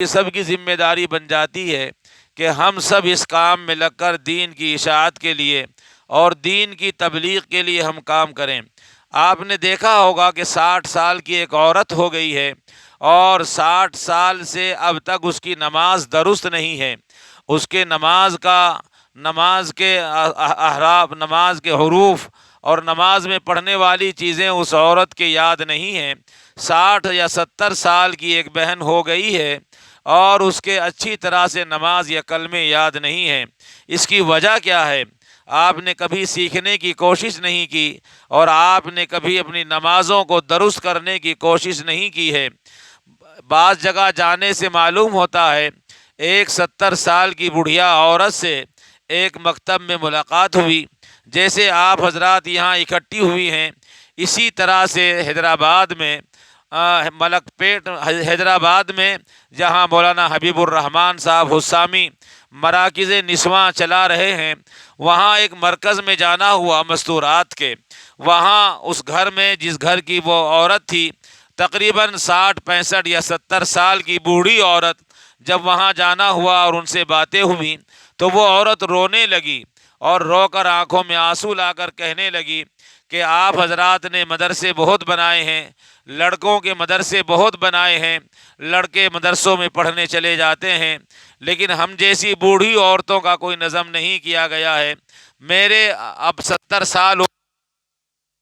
یہ سب کی ذمہ داری بن جاتی ہے کہ ہم سب اس کام میں لگ کر دین کی اشاعت کے لیے اور دین کی تبلیغ کے لیے ہم کام کریں۔ آپ نے دیکھا ہوگا کہ 60 سال کی ایک عورت ہو گئی ہے اور 60 سال سے اب تک اس کی نماز درست نہیں ہے۔ اس کے نماز کے احرف، نماز کے حروف اور نماز میں پڑھنے والی چیزیں اس عورت کے یاد نہیں ہیں۔ 60 یا 70 سال کی ایک بہن ہو گئی ہے اور اس کے اچھی طرح سے نماز یا کلمے یاد نہیں ہیں۔ اس کی وجہ کیا ہے؟ آپ نے کبھی سیکھنے کی کوشش نہیں کی اور آپ نے کبھی اپنی نمازوں کو درست کرنے کی کوشش نہیں کی ہے۔ بعض جگہ جانے سے معلوم ہوتا ہے، ایک 70 سال کی بڑھیا عورت سے ایک مکتب میں ملاقات ہوئی۔ جیسے آپ حضرات یہاں اکٹھی ہوئی ہیں، اسی طرح سے حیدرآباد میں ملک پیٹ حیدرآباد میں جہاں مولانا حبیب الرحمان صاحب حسامی مراکز نسواں چلا رہے ہیں، وہاں ایک مرکز میں جانا ہوا مستورات کے۔ وہاں اس گھر میں، جس گھر کی وہ عورت تھی، تقریباً 60 65 یا 70 سال کی بوڑھی عورت، جب وہاں جانا ہوا اور ان سے باتیں ہوئیں تو وہ عورت رونے لگی اور رو کر آنکھوں میں آنسو لا کر کہنے لگی کہ آپ حضرات نے مدرسے بہت بنائے ہیں، لڑکوں کے مدرسے بہت بنائے ہیں، لڑکے مدرسوں میں پڑھنے چلے جاتے ہیں، لیکن ہم جیسی بوڑھی عورتوں کا کوئی نظم نہیں کیا گیا ہے۔ میرے اب 70 سال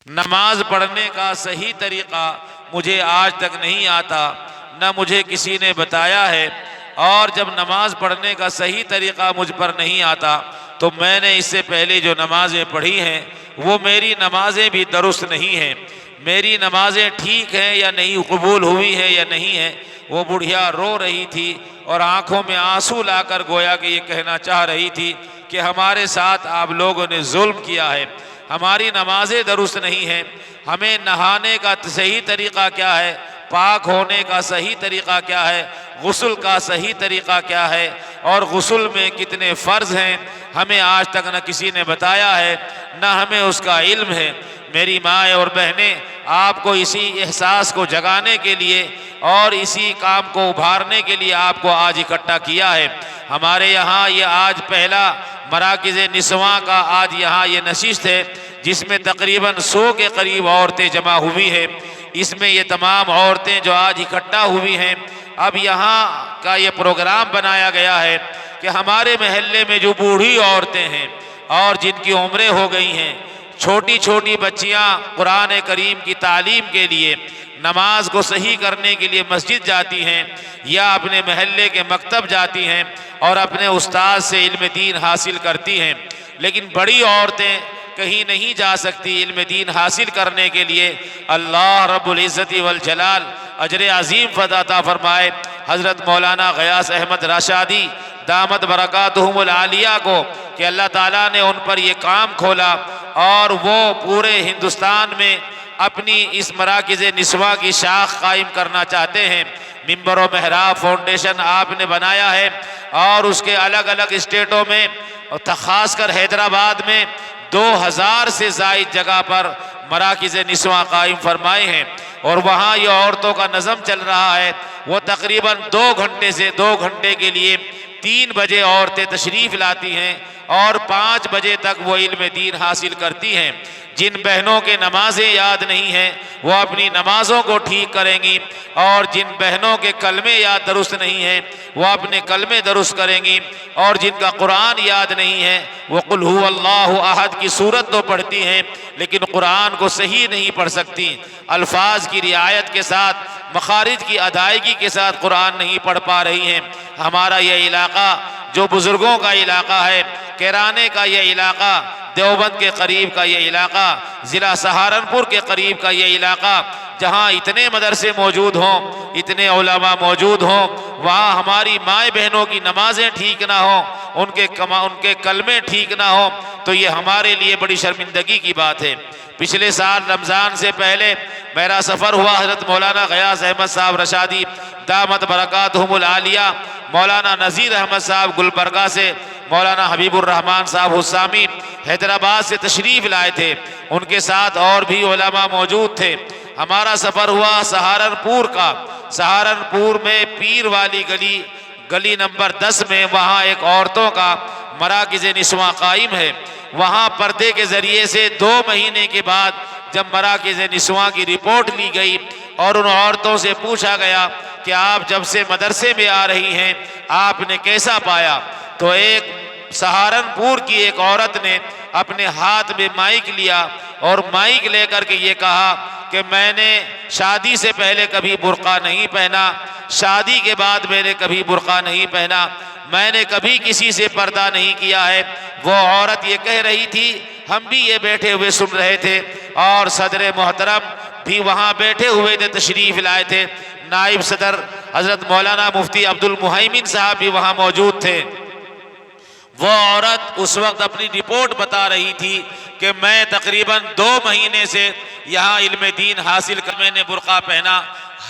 نماز پڑھنے کا صحیح طریقہ مجھے آج تک نہیں آتا، نہ مجھے کسی نے بتایا ہے، اور جب نماز پڑھنے کا صحیح طریقہ مجھ پر نہیں آتا تو میں نے اس سے پہلے جو نمازیں پڑھی ہیں وہ میری نمازیں بھی درست نہیں ہیں۔ میری نمازیں ٹھیک ہیں یا نہیں، قبول ہوئی ہیں یا نہیں ہیں۔ وہ بڑھیا رو رہی تھی اور آنکھوں میں آنسو لا کر گویا کہ یہ کہنا چاہ رہی تھی کہ ہمارے ساتھ آپ لوگوں نے ظلم کیا ہے، ہماری نمازیں درست نہیں ہیں۔ ہمیں نہانے کا صحیح طریقہ کیا ہے، پاک ہونے کا صحیح طریقہ کیا ہے، غسل کا صحیح طریقہ کیا ہے، اور غسل میں کتنے فرض ہیں، ہمیں آج تک نہ کسی نے بتایا ہے، نہ ہمیں اس کا علم ہے۔ میری ماں اور بہنیں، آپ کو اسی احساس کو جگانے کے لیے اور اسی کام کو ابھارنے کے لیے آپ کو آج اکٹھا کیا ہے۔ ہمارے یہاں یہ آج پہلا مراکز نسواں کا آج یہاں یہ نشست ہے، جس میں تقریباً 100 کے قریب عورتیں جمع ہوئی ہیں۔ اس میں یہ تمام عورتیں جو آج اکٹھا ہوئی ہیں، اب یہاں کا یہ پروگرام بنایا گیا ہے کہ ہمارے محلے میں جو بوڑھی عورتیں ہیں اور جن کی عمریں ہو گئی ہیں، چھوٹی چھوٹی بچیاں قرآن کریم کی تعلیم کے لیے، نماز کو صحیح کرنے کے لیے مسجد جاتی ہیں یا اپنے محلے کے مکتب جاتی ہیں اور اپنے استاد سے علم دین حاصل کرتی ہیں، لیکن بڑی عورتیں کہیں نہیں جا سکتی علم دین حاصل کرنے کے لیے۔ اللہ رب العزت والجلال اجر عظیم عطا فرمائے حضرت مولانا غیاث احمد راشدی دامت برکاتہم العالیہ کو کہ اللہ تعالیٰ نے ان پر یہ کام کھولا اور وہ پورے ہندوستان میں اپنی اس مراکز نسواں کی شاخ قائم کرنا چاہتے ہیں۔ ممبر و محراب فاؤنڈیشن آپ نے بنایا ہے اور اس کے الگ الگ اسٹیٹوں میں، خاص کر حیدرآباد میں 2000 سے زائد جگہ پر مراکز نسواں قائم فرمائے ہیں، اور وہاں یہ عورتوں کا نظم چل رہا ہے۔ وہ تقریباً 2 گھنٹے سے 2 گھنٹے کے لیے 3 بجے عورتیں تشریف لاتی ہیں اور 5 بجے تک وہ علم دین حاصل کرتی ہیں۔ جن بہنوں کے نمازیں یاد نہیں ہیں وہ اپنی نمازوں کو ٹھیک کریں گی، اور جن بہنوں کے کلمے یاد درست نہیں ہیں وہ اپنے کلمے درست کریں گی، اور جن کا قرآن یاد نہیں ہے وہ قل هو اللہ احد کی سورت تو پڑھتی ہیں لیکن قرآن کو صحیح نہیں پڑھ سکتی، الفاظ کی رعایت کے ساتھ، مخارج کی ادائیگی کے ساتھ قرآن نہیں پڑھ پا رہی ہیں۔ ہمارا یہ علاقہ جو بزرگوں کا علاقہ ہے، کیرانے کا یہ علاقہ، دیوبند کے قریب کا یہ علاقہ، ضلع سہارنپور کے قریب کا یہ علاقہ، جہاں اتنے مدرسے موجود ہوں، اتنے علماء موجود ہوں، وہاں ہماری مائیں بہنوں کی نمازیں ٹھیک نہ ہوں، ان کے کلمے ٹھیک نہ ہوں، تو یہ ہمارے لیے بڑی شرمندگی کی بات ہے۔ پچھلے سال رمضان سے پہلے میرا سفر ہوا حضرت مولانا غیاث احمد صاحب رشادی دامت برکاتہم العالیہ، مولانا نذیر احمد صاحب گلبرگہ سے، مولانا حبیب الرحمان صاحب حسامی حیدرآباد سے تشریف لائے تھے، ان کے ساتھ اور بھی علماء موجود تھے۔ ہمارا سفر ہوا سہارنپور کا۔ سہارنپور میں پیر والی گلی نمبر 10 میں، وہاں ایک عورتوں کا مراکز نسواں قائم ہے۔ وہاں پردے کے ذریعے سے 2 مہینے کے بعد جب مراکز نسواں کی رپورٹ لی گئی اور ان عورتوں سے پوچھا گیا کہ آپ جب سے مدرسے میں آ رہی ہیں آپ نے کیسا پایا، تو ایک سہارنپور کی ایک عورت نے اپنے ہاتھ میں مائک لیا اور مائک لے کر کے یہ کہا کہ میں نے شادی سے پہلے کبھی برقع نہیں پہنا، شادی کے بعد میں نے کبھی برقع نہیں پہنا، میں نے کبھی کسی سے پردہ نہیں کیا ہے۔ وہ عورت یہ کہہ رہی تھی، ہم بھی یہ بیٹھے ہوئے سن رہے تھے، اور صدر محترم بھی وہاں بیٹھے ہوئے تھے، تشریف لائے تھے، نائب صدر حضرت مولانا مفتی عبد المہیمن صاحب بھی وہاں موجود تھے۔ وہ عورت اس وقت اپنی رپورٹ بتا رہی تھی کہ میں تقریباً 2 مہینے سے یہاں علم دین حاصل کر میں نے برقع پہنا۔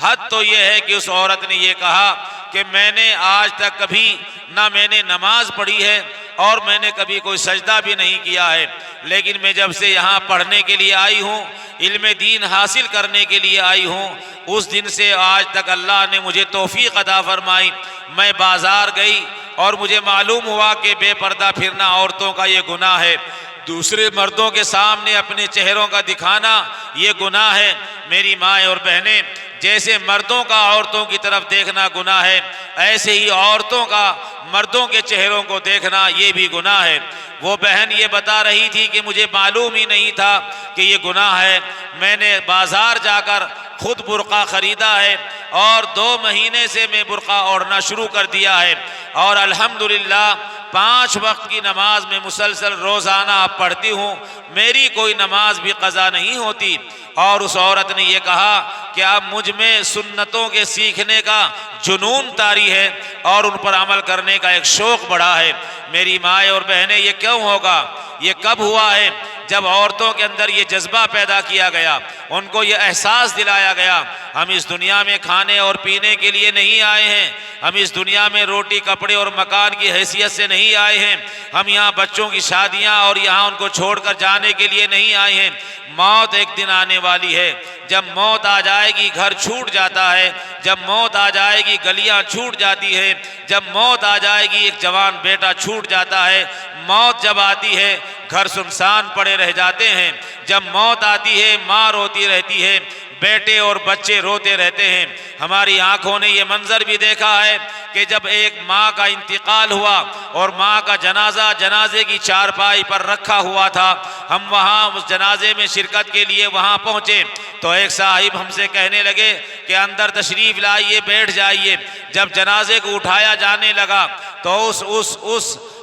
حد تو یہ ہے کہ اس عورت نے یہ کہا کہ میں نے آج تک کبھی نہ میں نے نماز پڑھی ہے اور میں نے کبھی کوئی سجدہ بھی نہیں کیا ہے، لیکن میں جب سے یہاں پڑھنے کے لیے آئی ہوں، علم دین حاصل کرنے کے لیے آئی ہوں، اس دن سے آج تک اللہ نے مجھے توفیق عطا فرمائی۔ میں بازار گئی اور مجھے معلوم ہوا کہ بے پردہ پھرنا عورتوں کا یہ گناہ ہے، دوسرے مردوں کے سامنے اپنے چہروں کا دکھانا یہ گناہ ہے۔ میری مائیں اور بہنیں، جیسے مردوں کا عورتوں کی طرف دیکھنا گناہ ہے، ایسے ہی عورتوں کا مردوں کے چہروں کو دیکھنا یہ بھی گناہ ہے۔ وہ بہن یہ بتا رہی تھی کہ مجھے معلوم ہی نہیں تھا کہ یہ گناہ ہے، میں نے بازار جا کر خود برقع خریدا ہے اور 2 مہینے سے میں برقع اوڑھنا شروع کر دیا ہے، اور الحمدللہ 5 وقت کی نماز میں مسلسل روزانہ پڑھتی ہوں، میری کوئی نماز بھی قضا نہیں ہوتی۔ اور اس عورت نے یہ کہا کہ اب مجھ میں سنتوں کے سیکھنے کا جنون طاری ہے اور ان پر عمل کرنے کا ایک شوق بڑھا ہے۔ میری مائیں اور بہنیں، یہ کیوں ہوگا؟ یہ کب ہوا ہے؟ جب عورتوں کے اندر یہ جذبہ پیدا کیا گیا، ان کو یہ احساس دلایا گیا، ہم اس دنیا میں کھانے اور پینے کے لیے نہیں آئے ہیں، ہم اس دنیا میں روٹی کپڑے اور مکان کی حیثیت سے نہیں آئے ہیں، ہم یہاں بچوں کی شادیاں اور یہاں ان کو چھوڑ کر جانے کے لیے نہیں آئے ہیں۔ موت ایک دن آنے والی ہے، جب موت آ جائے گی گھر چھوٹ جاتا ہے، جب موت آ جائے گی گلیاں چھوٹ جاتی ہے، جب موت آ جائے گی ایک جوان بیٹا چھوٹ جاتا ہے، موت جب آتی ہے گھر سنسان پڑے رہ جاتے ہیں، جب موت آتی ہے ماں روتی رہتی ہے، بیٹے اور بچے روتے رہتے ہیں۔ ہماری آنکھوں نے یہ منظر بھی دیکھا ہے کہ جب ایک ماں کا انتقال ہوا اور ماں کا جنازہ جنازے کی چارپائی پر رکھا ہوا تھا، ہم وہاں اس جنازے میں شرکت کے لیے وہاں پہنچے تو ایک صاحب ہم سے کہنے لگے کہ اندر تشریف لائیے، بیٹھ جائیے۔ جب جنازے کو اٹھایا جانے لگا تو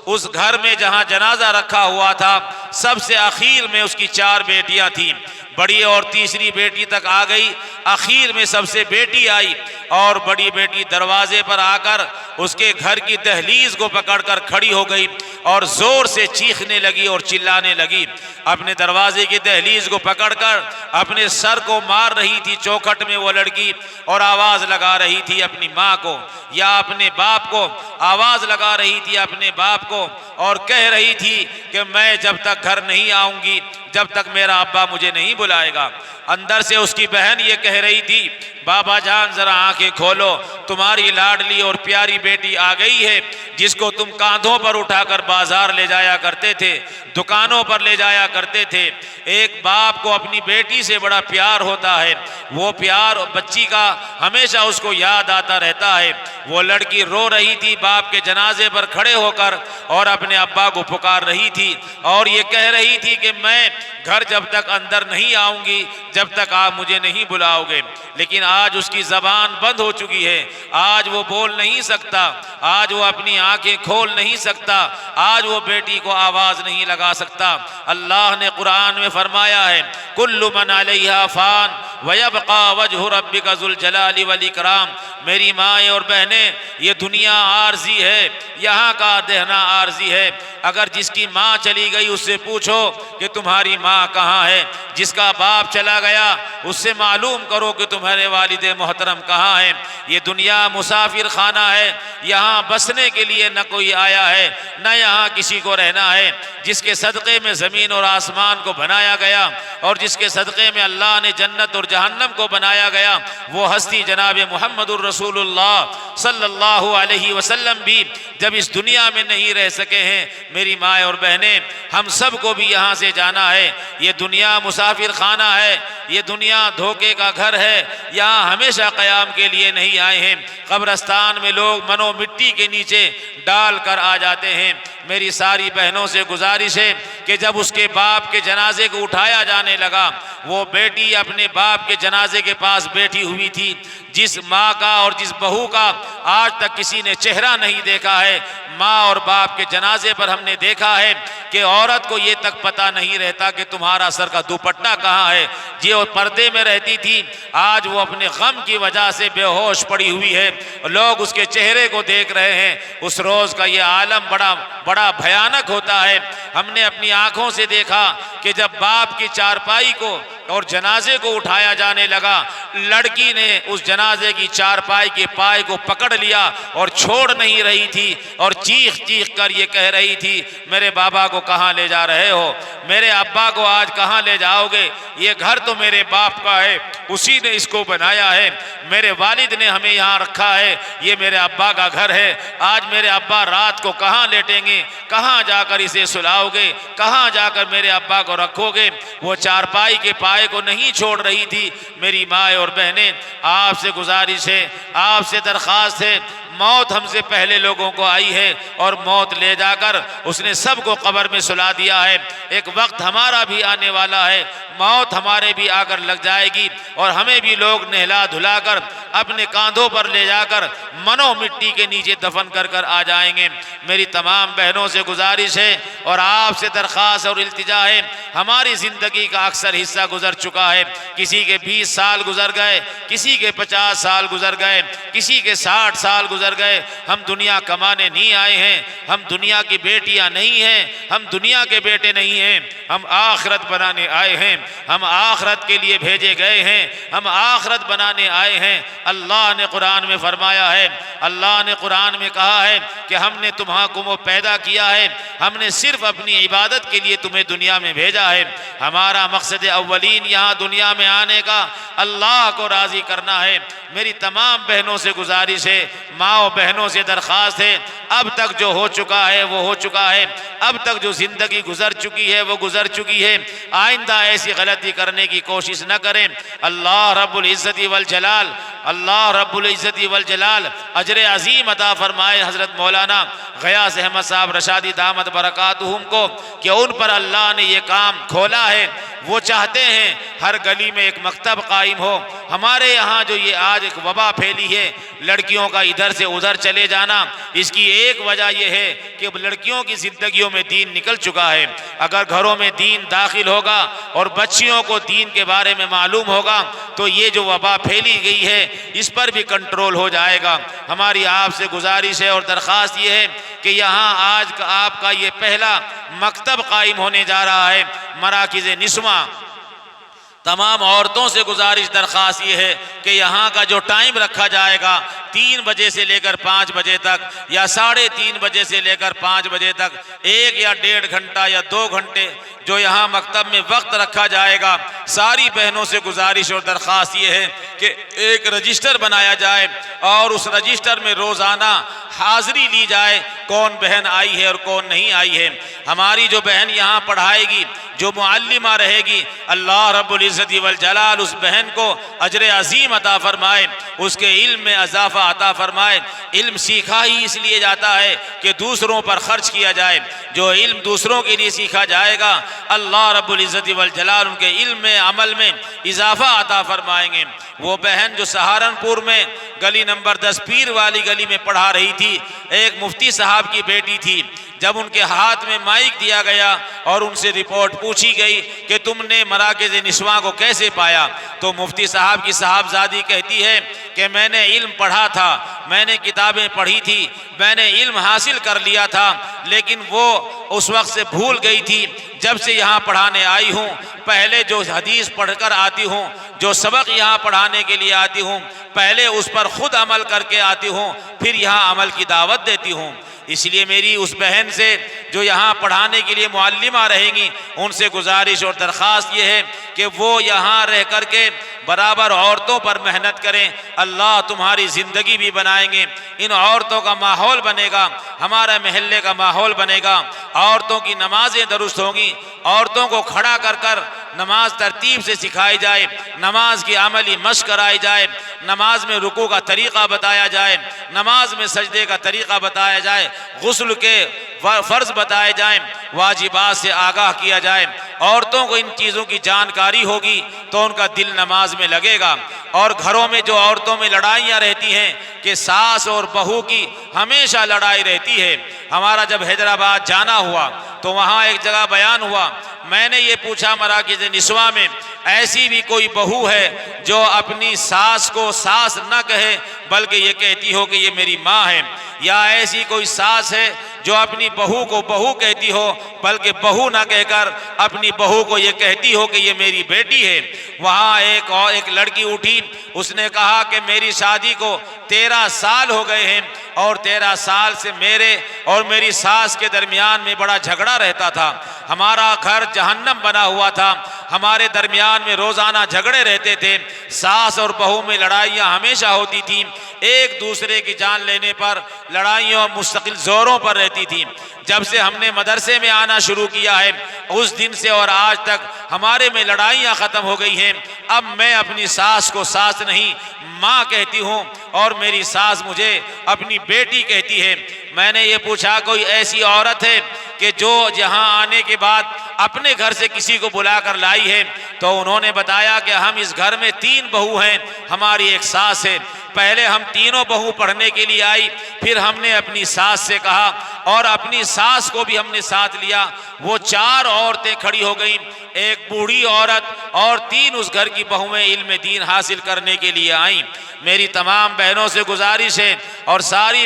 اس گھر میں جہاں جنازہ رکھا ہوا تھا، سب سے اخیر میں اس کی 4 بیٹیاں تھیں، بڑی اور تیسری بیٹی تک آ گئی، اخیر میں سب سے بیٹی آئی اور بڑی بیٹی دروازے پر آ کر اس کے گھر کی دہلیز کو پکڑ کر کھڑی ہو گئی اور زور سے چیخنے لگی اور چلانے لگی، اپنے دروازے کی دہلیز کو پکڑ کر اپنے سر کو مار رہی تھی چوکھٹ میں وہ لڑکی، اور آواز لگا رہی تھی اپنی ماں کو یا اپنے باپ کو، آواز لگا رہی تھی اپنے باپ کو اور کہہ رہی تھی کہ میں جب تک گھر نہیں آؤں گی، جب تک میرا ابا مجھے نہیں بلائے گا۔ اندر سے اس کی بہن یہ کہہ رہی تھی، بابا جان ذرا آنکھیں کھولو، تمہاری لاڈلی اور پیاری بیٹی آ گئی ہے، جس کو تم کاندھوں پر اٹھا کر بازار لے جایا کرتے تھے، دکانوں پر لے جایا کرتے تھے۔ ایک باپ کو اپنی بیٹی سے بڑا پیار ہوتا ہے، وہ پیار بچی کا ہمیشہ اس کو یاد آتا رہتا ہے۔ وہ لڑکی رو رہی تھی باپ کے جنازے پر کھڑے ہو کر اور اپنے ابا کو پکار رہی تھی اور یہ کہہ رہی تھی کہ میں گھر جب تک اندر نہیں آؤں گی جب تک آپ مجھے نہیں بلاؤ گے۔ لیکن آج اس کی زبان بند ہو چکی ہے، آج وہ بول نہیں سکتا، آج وہ اپنی آنکھیں کھول نہیں سکتا، آج وہ بیٹی کو آواز نہیں لگا سکتا۔ اللہ نے قرآن میں فرمایا ہے، کل من علیہا فان ویبقى وجہ ربک ذو الجلال والاکرام۔ میری مائیں اور بہنیں، یہ دنیا عارضی ہے، یہاں کا دہنا عارضی ہے۔ اگر جس کی ماں چلی گئی اس سے پوچھو کہ تمہاری ماں کہاں ہے، جس کا باپ چلا گیا اس سے معلوم کرو کہ تمہارے والد محترم کہاں ہیں۔ یہ دنیا مسافر خانہ ہے، یہاں بسنے کے لیے نہ کوئی آیا ہے نہ یہاں کسی کو رہنا ہے۔ جس کے صدقے میں زمین اور آسمان کو بنایا گیا اور جس کے صدقے میں اللہ نے جنت اور جہنم کو بنایا گیا، وہ ہستی جناب محمد الرسول اللہ صلی اللہ علیہ وسلم بھی جب اس دنیا میں نہیں رہ سکے ہیں، میری ماں اور بہنیں، ہم سب کو بھی یہاں سے جانا ہے۔ یہ دنیا مسافر خانہ ہے، یہ دنیا دھوکے کا گھر ہے، یہاں ہمیشہ قیام کے لیے نہیں آئے ہیں۔ قبرستان میں لوگ منو مٹی کے نیچے ڈال کر آ جاتے ہیں۔ میری ساری بہنوں سے گزارش ہے کہ جب اس کے باپ کے جنازے کو اٹھایا جانے لگا، وہ بیٹی اپنے باپ کے جنازے کے پاس بیٹھی ہوئی تھی، جس ماں کا اور جس بہو کا آج تک کسی نے چہرہ نہیں دیکھا ہے۔ ماں اور باپ کے جنازے پر ہم نے دیکھا ہے کہ عورت کو یہ تک پتہ نہیں رہتا کہ تمہارا سر کا دوپٹہ کہاں ہے۔ جی وہ پردے میں رہتی تھی، آج وہ اپنے غم کی وجہ سے بے ہوش پڑی ہوئی ہے، لوگ اس کے چہرے کو دیکھ رہے ہیں۔ اس روز کا یہ عالم بڑا بھیانک ہوتا ہے۔ ہم نے اپنی آنکھوں سے دیکھا کہ جب باپ کی چارپائی کو اور جنازے کو اٹھایا جانے لگا، لڑکی نے اس جنازے کی چارپائی کے پائے کو پکڑ لیا اور چھوڑ نہیں رہی تھی، اور چیخ چیخ کر یہ کہہ رہی تھی، میرے بابا کو کہاں لے جا رہے ہو؟ میرے ابا کو آج کہاں لے جاؤ گے؟ یہ گھر تو میرے باپ کا ہے، اسی نے اس کو بنایا ہے، میرے والد نے ہمیں یہاں رکھا ہے، یہ میرے ابا کا گھر ہے، آج میرے ابا رات کو کہاں لیٹیں گے؟ کہاں جا کر اسے سلاؤ گے؟ کہاں جا کر میرے ابا کو رکھو گے؟ وہ چارپائی کے پائے کو نہیں چھوڑ رہی تھی۔ میری ماں اور بہنیں، آپ سے گزارش ہے، آپ سے درخواست ہے، موت ہم سے پہلے لوگوں کو آئی ہے اور موت لے جا کر اس نے سب کو قبر میں سلا دیا ہے۔ ایک وقت ہمارا بھی آنے والا ہے، موت ہمارے بھی آ کر لگ جائے گی، اور ہمیں بھی لوگ نہلا دھلا کر اپنے کاندھوں پر لے جا کر منو مٹی کے نیچے دفن کر کر آ جائیں گے۔ میری تمام بہنوں سے گزارش ہے اور آپ سے درخواست اور التجا ہے، ہماری زندگی کا اکثر حصہ گزر چکا ہے، کسی کے 20 سال گزر گئے، کسی کے 50 سال گزر گئے، کسی کے 60 سال گزر گئے۔ ہم دنیا کمانے نہیں آئے ہیں، ہم دنیا کی بیٹیاں نہیں ہیں، ہم دنیا کے بیٹے نہیں ہیں، ہم آخرت بنانے آئے ہیں، ہم آخرت کے لیے بھیجے گئے ہیں، ہم آخرت بنانے آئے ہیں۔ اللہ نے قرآن میں فرمایا ہے، اللہ نے قرآن میں کہا ہے کہ ہم نے تمہیں پیدا کیا ہے، ہم نے صرف اپنی عبادت کے لیے تمہیں دنیا میں بھیجا ہے۔ ہمارا مقصد اولین یہاں دنیا میں آنے کا اللہ کو راضی کرنا ہے۔ میری تمام بہنوں سے گزارش ہے، ماں و بہنوں سے درخواست ہے، اب تک جو ہو چکا ہے وہ ہو چکا ہے، اب تک جو زندگی گزر چکی ہے وہ گزر چکی ہے، آئندہ ایسی غلطی کرنے کی کوشش نہ کریں۔ اللہ رب العزت والجلال، اللہ رب العزت والجلال اجر عظیم عطا فرمائے حضرت مولانا غیاث احمد صاحب رشادی دامت برکاتہم کو، کہ ان پر اللہ نے یہ کام کھولا ہے۔ وہ چاہتے ہیں ہر گلی میں ایک مکتب قائم ہو۔ ہمارے یہاں جو یہ آج ایک وبا پھیلی ہے، لڑکیوں کا ادھر سے ادھر چلے جانا، اس کی ایک وجہ یہ ہے کہ لڑکیوں کی زندگیوں میں دین نکل چکا ہے۔ اگر گھروں میں دین داخل ہوگا اور بچیوں کو دین کے بارے میں معلوم ہوگا تو یہ جو وبا پھیلی گئی ہے اس پر بھی کنٹرول ہو جائے گا۔ ہماری آپ سے گزارش ہے اور درخواست یہ ہے کہ یہاں آج کا آپ کا یہ پہلا مکتب قائم ہونے جا رہا ہے، مراکز نسواں۔ تمام عورتوں سے گزارش درخواست یہ ہے کہ یہاں کا جو ٹائم رکھا جائے گا 3 بجے سے لے کر 5 بجے تک، یا 3:30 بجے سے لے کر 5 بجے تک، 1 یا 1.5 گھنٹہ یا 2 گھنٹے جو یہاں مکتب میں وقت رکھا جائے گا، ساری بہنوں سے گزارش اور درخواست یہ ہے کہ ایک رجسٹر بنایا جائے اور اس رجسٹر میں روزانہ حاضری لی جائے، کون بہن آئی ہے اور کون نہیں آئی ہے۔ ہماری جو بہن یہاں پڑھائے گی، جو معلمہ رہے گی، اللہ رب العزت والجلال اس بہن کو اجر عظیم عطا فرمائے، اس کے علم میں اضافہ عطا فرمائے۔ علم سیکھا ہی اس لیے جاتا ہے کہ دوسروں پر خرچ کیا جائے، جو علم دوسروں کے لیے سیکھا جائے گا اللہ رب العزت والجلال ان کے علم میں عمل میں اضافہ عطا فرمائیں گے۔ وہ بہن جو سہارنپور میں گلی نمبر 10 پیر والی گلی میں پڑھا رہی تھی، ایک مفتی صاحب کی بیٹی تھی، جب ان کے ہاتھ میں مائک دیا گیا اور ان سے رپورٹ پوچھی گئی کہ تم نے مراکز نسواں کو کیسے پایا، تو مفتی صاحب کی صاحبزادی کہتی ہے کہ میں نے علم پڑھا تھا، میں نے کتابیں پڑھی تھی، میں نے علم حاصل کر لیا تھا، لیکن وہ اس وقت سے بھول گئی تھی۔ جب سے یہاں پڑھانے آئی ہوں، پہلے جو حدیث پڑھ کر آتی ہوں، جو سبق یہاں پڑھانے کے لیے آتی ہوں، پہلے اس پر خود عمل کر کے آتی ہوں، پھر یہاں عمل کی دعوت دیتی ہوں۔ اس لیے میری اس بہن سے جو یہاں پڑھانے کے لیے معلمہ رہیں گی، ان سے گزارش اور درخواست یہ ہے کہ وہ یہاں رہ کر کے برابر عورتوں پر محنت کریں، اللہ تمہاری زندگی بھی بنائیں گے۔ ان عورتوں کا ماحول بنے گا، ہمارا محلے کا ماحول بنے گا، عورتوں کی نمازیں درست ہوں گی، عورتوں کو کھڑا کر کر نماز ترتیب سے سکھائی جائے، نماز کی عملی مشق کرائی جائے، نماز میں رکوع کا طریقہ بتایا جائے، نماز میں سجدے کا طریقہ بتایا جائے، غسل کے فرض بتائے جائیں، واجبات سے آگاہ کیا جائے۔ عورتوں کو ان چیزوں کی جانکاری ہوگی تو ان کا دل نماز میں لگے گا۔ اور گھروں میں جو عورتوں میں لڑائیاں رہتی ہیں کہ ساس اور بہو کی ہمیشہ لڑائی رہتی ہے۔ ہمارا جب حیدرآباد جانا ہوا تو وہاں ایک جگہ بیان ہوا، میں نے یہ پوچھا مراکز نسواں میں ایسی بھی کوئی بہو ہے جو اپنی ساس کو ساس نہ کہے بلکہ یہ کہتی ہو کہ یہ میری ماں ہے، یا ایسی کوئی ساس ہے جو اپنی بہو کو بہو کہتی ہو بلکہ بہو نہ کہہ کر اپنی بہو کو یہ کہتی ہو کہ یہ میری بیٹی ہے؟ وہاں ایک لڑکی اٹھی، اس نے کہا کہ میری شادی کو 13 سال ہو گئے ہیں اور 13 سال سے میرے اور میری ساس کے درمیان میں بڑا جھگڑا رہتا تھا، ہمارا گھر جہنم بنا ہوا تھا، ہمارے درمیان میں روزانہ جھگڑے رہتے تھے، ساس اور بہو میں لڑائیاں ہمیشہ ہوتی تھیں، ایک دوسرے کی جان لینے پر لڑائیوں مستقل زوروں پر رہتی تھیں۔ جب سے ہم نے مدرسے میں آنا شروع کیا ہے اس دن سے اور آج تک ہمارے میں لڑائیاں ختم ہو گئی ہیں۔ اب میں اپنی ساس کو ساس نہیں ماں کہتی ہوں اور میری ساس مجھے اپنی بیٹی کہتی ہے۔ میں نے یہ پوچھا کوئی ایسی عورت ہے کہ جو یہاں آنے کے بعد اپنے گھر سے کسی کو بلا کر لائی ہے؟ تو انہوں نے بتایا کہ ہم اس گھر میں 3 بہو ہیں، ہماری ایک ساس ہے۔ پہلے ہم تینوں بہو پڑھنے کے لیے آئی، پھر ہم نے اپنی ساس سے کہا اور اپنی ساس کو بھی ہم نے ساتھ لیا، وہ 4 عورتیں کھڑی ہو گئیں، ایک بوڑھی عورت اور 3 اس گھر کی بہویں علم دین حاصل کرنے کے لیے آئیں۔ میری تمام بہنوں سے گزارش ہے اور ساری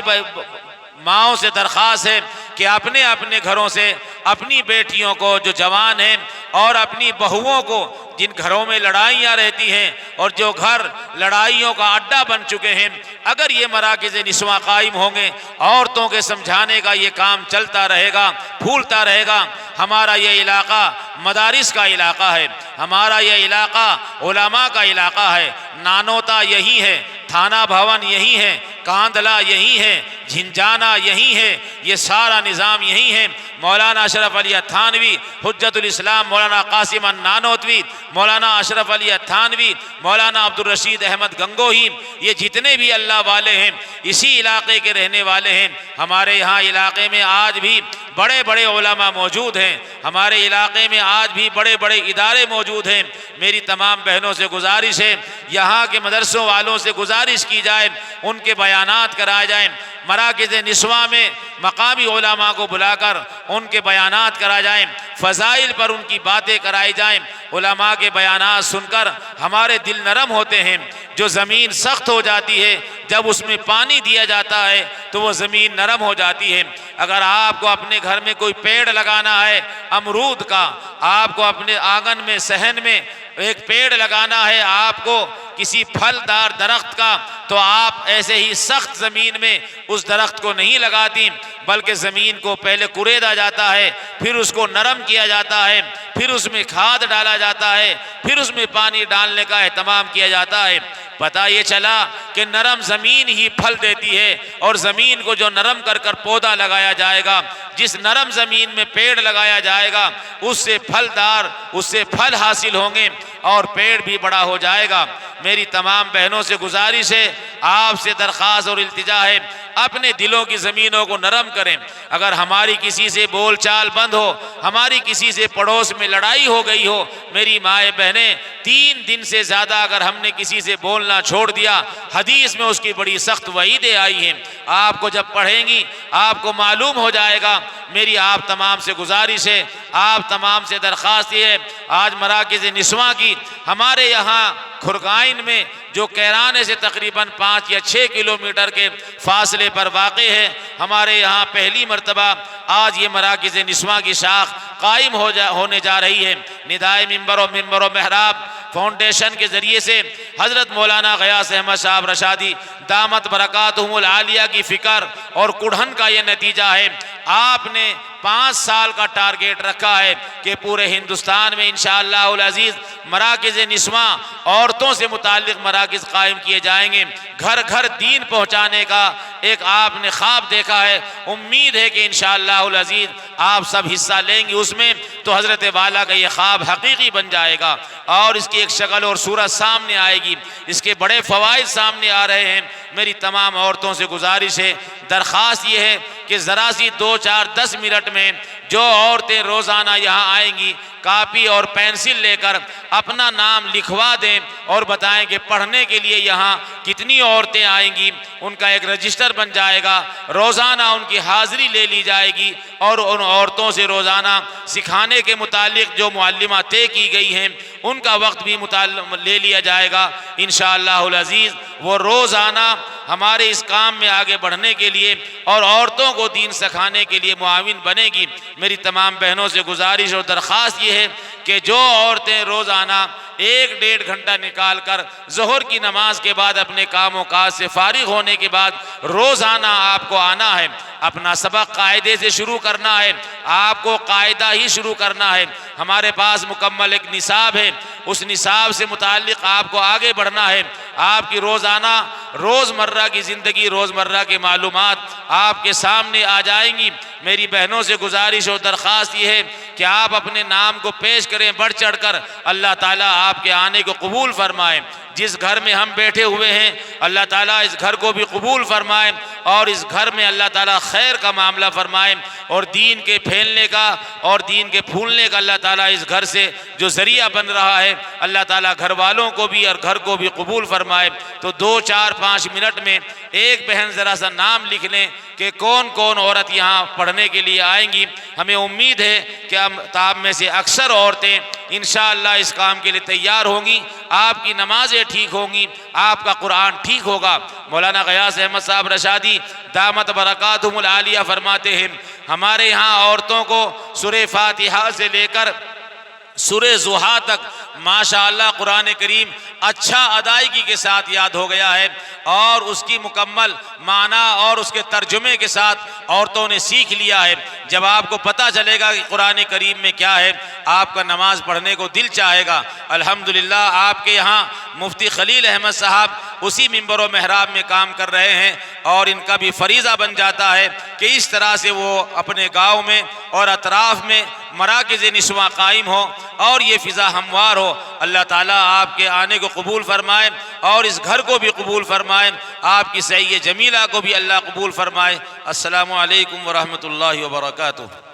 ماؤں سے درخواست ہے کہ اپنے اپنے گھروں سے اپنی بیٹیوں کو جو جوان ہیں اور اپنی بہوؤں کو جن گھروں میں لڑائیاں رہتی ہیں اور جو گھر لڑائیوں کا اڈا بن چکے ہیں، اگر یہ مراکز نسواں قائم ہوں گے، عورتوں کے سمجھانے کا یہ کام چلتا رہے گا، پھولتا رہے گا۔ ہمارا یہ علاقہ مدارس کا علاقہ ہے، ہمارا یہ علاقہ علماء کا علاقہ ہے، نانوتا یہی ہے، تھانہ بھون یہی ہے، کاندلا یہی ہے، جھنجھانا یہی ہے، یہ سارا نظام یہی ہے۔ مولانا اشرف علی تھانوی، حجت الاسلام مولانا قاسم النانوتوی، مولانا اشرف علی تھانوی، مولانا عبدالرشید احمد گنگوہی، یہ جتنے بھی اللہ والے ہیں اسی علاقے کے رہنے والے ہیں۔ ہمارے یہاں علاقے میں آج بھی بڑے بڑے علماء موجود ہیں، ہمارے علاقے میں آج بھی بڑے بڑے ادارے موجود ہیں۔ میری تمام بہنوں سے گزارش ہے، یہاں کے مدرسوں والوں سے گزارش کی جائے، ان کے بیانات کرائے جائیں، مراکز نسواں میں مقامی علماء کو بلا کر ان کے بیانات کرائے جائیں، فضائل پر ان کی باتیں کرائی جائیں۔ علماء کے بیانات سن کر ہمارے دل نرم ہوتے ہیں۔ جو زمین سخت ہو جاتی ہے جب اس میں پانی دیا جاتا ہے تو وہ زمین نرم ہو جاتی ہے۔ اگر آپ کو اپنے گھر میں کوئی پیڑ لگانا ہے امرود کا، آپ کو اپنے آنگن میں صحن میں ایک پیڑ لگانا ہے، آپ کو کسی پھلدار درخت کا، تو آپ ایسے ہی سخت زمین میں اس درخت کو نہیں لگاتی، بلکہ زمین کو پہلے کریدا جاتا ہے، پھر اس کو نرم کیا جاتا ہے، پھر اس میں کھاد ڈالا جاتا ہے، پھر اس میں پانی ڈالنے کا اہتمام کیا جاتا ہے۔ پتہ یہ چلا کہ نرم زمین ہی پھل دیتی ہے، اور زمین کو جو نرم کر کر پودا لگایا جائے گا، جس نرم زمین میں پیڑ لگایا جائے گا، اس سے پھلدار، اس سے پھل حاصل ہوں گے اور پیڑ بھی بڑا ہو جائے گا۔ میری تمام بہنوں سے گزارش ہے، آپ سے درخواست اور التجا ہے، اپنے دلوں کی زمینوں کو نرم کریں۔ اگر ہماری کسی سے بول چال بند ہو، ہماری کسی سے پڑوس میں لڑائی ہو گئی ہو، میری مائیں بہنیں، 3 دن سے زیادہ اگر ہم نے کسی سے بولنا چھوڑ دیا، حدیث میں اس کی بڑی سخت وعیدیں آئی ہیں۔ آپ کو جب پڑھیں گی آپ کو معلوم ہو جائے گا۔ میری آپ تمام سے گزارش ہے، آپ تمام سے درخواست یہ ہے، آج مراکز نسواں کی ہمارے یہاں کھرگائن میں جو کیرانے سے تقریباً 5 یا 6 کلومیٹر کے فاصلے پر واقع ہے، ہمارے یہاں پہلی مرتبہ آج یہ مراکز نسواں کی شاخ قائم ہونے جا رہی ہے۔ ندائے منبر و محراب فاؤنڈیشن کے ذریعے سے حضرت مولانا غیاث احمد صاحب رشادی دامت برکاتہم العالیہ کی فکر اور کڑھن کا یہ نتیجہ ہے۔ آپ نے 5 سال کا ٹارگیٹ رکھا ہے کہ پورے ہندوستان میں انشاءاللہ العزیز مراکز نسواں عورتوں سے متعلق مراکز قائم کیے جائیں گے۔ گھر گھر دین پہنچانے کا ایک آپ نے خواب دیکھا ہے، امید ہے کہ انشاءاللہ العزیز آپ سب حصہ لیں گے اس میں، تو حضرت والا کا یہ خواب حقیقی بن جائے گا اور اس کی ایک شکل اور صورت سامنے آئے گی، اس کے بڑے فوائد سامنے آ رہے ہیں۔ میری تمام عورتوں سے گزارش ہے، درخواست یہ ہے کہ ذرا سی 2 4 10 منٹ میں جو عورتیں روزانہ یہاں آئیں گی کاپی اور پینسل لے کر اپنا نام لکھوا دیں اور بتائیں کہ پڑھنے کے لیے یہاں کتنی عورتیں آئیں گی، ان کا ایک رجسٹر بن جائے گا، روزانہ ان کی حاضری لے لی جائے گی اور ان عورتوں سے روزانہ سکھانے کے متعلق جو معلمات طے کی گئی ہیں ان کا وقت بھی لے لیا جائے گا انشاءاللہ العزیز۔ وہ روزانہ ہمارے اس کام میں آگے بڑھنے کے لیے اور عورتوں کو دین سکھانے کے لیے معاون بنے گی۔ میری تمام بہنوں سے گزارش اور درخواست یہ ہے کہ جو عورتیں روزانہ 1-1.5 گھنٹہ نکال کر ظہر کی نماز کے بعد اپنے کام و کاج سے فارغ ہونے کے بعد روزانہ آپ کو آنا ہے، اپنا سبق قاعدے سے شروع کرنا ہے، آپ کو قاعدہ ہی شروع کرنا ہے۔ ہمارے پاس مکمل ایک نصاب ہے، اس نصاب سے متعلق آپ کو آگے بڑھنا ہے۔ آپ کی روزانہ روزمرہ کی زندگی، روزمرہ کی معلومات آپ کے سامنے آ جائیں گی۔ میری بہنوں سے گزارش اور درخواست یہ ہے کہ آپ اپنے نام کو پیش کریں بڑھ چڑھ کر، اللہ تعالیٰ آپ کے آنے کو قبول فرمائے۔ جس گھر میں ہم بیٹھے ہوئے ہیں اللہ تعالیٰ اس گھر کو بھی قبول فرمائے اور اس گھر میں اللہ تعالیٰ خیر کا معاملہ فرمائے اور دین کے پھیلنے کا اور دین کے پھولنے کا اللہ تعالیٰ اس گھر سے جو ذریعہ بن رہا ہے اللہ تعالیٰ گھر والوں کو بھی اور گھر کو بھی قبول فرمائے۔ تو 2 4 5 منٹ میں ایک بہن ذرا سا نام لکھ لیں کہ کون کون عورت یہاں پڑھنے کے لیے آئیں گی۔ ہمیں امید ہے کہ آپ میں سے اکثر عورتیں انشاءاللہ اس کام کے لیے تیار ہوں گی، آپ کی نمازیں ٹھیک ہوں گی، آپ کا قرآن ٹھیک ہوگا۔ مولانا غیاث احمد صاحب رشادی دامت برکاتہم العالیہ فرماتے ہیں ہمارے یہاں عورتوں کو سورہ فاتحہ سے لے کر سورہ ضحیٰ تک ماشاءاللہ قرآن کریم اچھا ادائیگی کے ساتھ یاد ہو گیا ہے اور اس کی مکمل معنی اور اس کے ترجمے کے ساتھ عورتوں نے سیکھ لیا ہے۔ جب آپ کو پتہ چلے گا کہ قرآن کریم میں کیا ہے آپ کا نماز پڑھنے کو دل چاہے گا۔ الحمدللہ آپ کے یہاں مفتی خلیل احمد صاحب اسی منبر و محراب میں کام کر رہے ہیں اور ان کا بھی فریضہ بن جاتا ہے کہ اس طرح سے وہ اپنے گاؤں میں اور اطراف میں مراکز نسواں قائم ہو اور یہ فضا ہموار ہو۔ اللہ تعالیٰ آپ کے آنے کو قبول فرمائے اور اس گھر کو بھی قبول فرمائے، آپ کی سعی جمیلہ کو بھی اللہ قبول فرمائے۔ السلام علیکم ورحمۃ اللہ وبرکاتہ۔